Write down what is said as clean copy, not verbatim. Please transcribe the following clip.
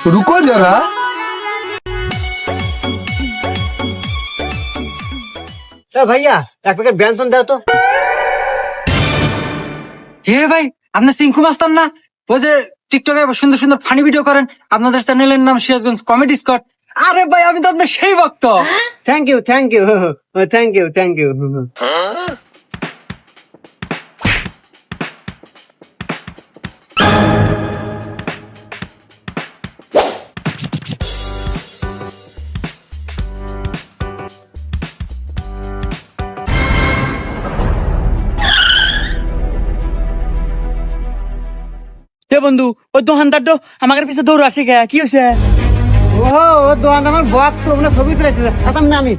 रुको जरा। ভাইয়া এক প্যাকেট ব্যঞ্জন দাও তো। হে ভাই, আপনি সিংকু মাস্তান না? ওই যে টিকটকে সুন্দর সুন্দর ফানি ভিডিও করেন, আপনাদের চ্যানেলের নাম সিরাজগঞ্জ কমেডি স্কট। আরে ভাই, আমি তো আপনার সেই ভক্ত। Thank you thank you thank you thank you. হে বন্ধু, ওই দোকানদার তো আমাদের পিছে দৌড় আসে গে, কি হয়েছে? ও দোকান আমার বক তো ছবি তুলেছে। আচ্ছা আমি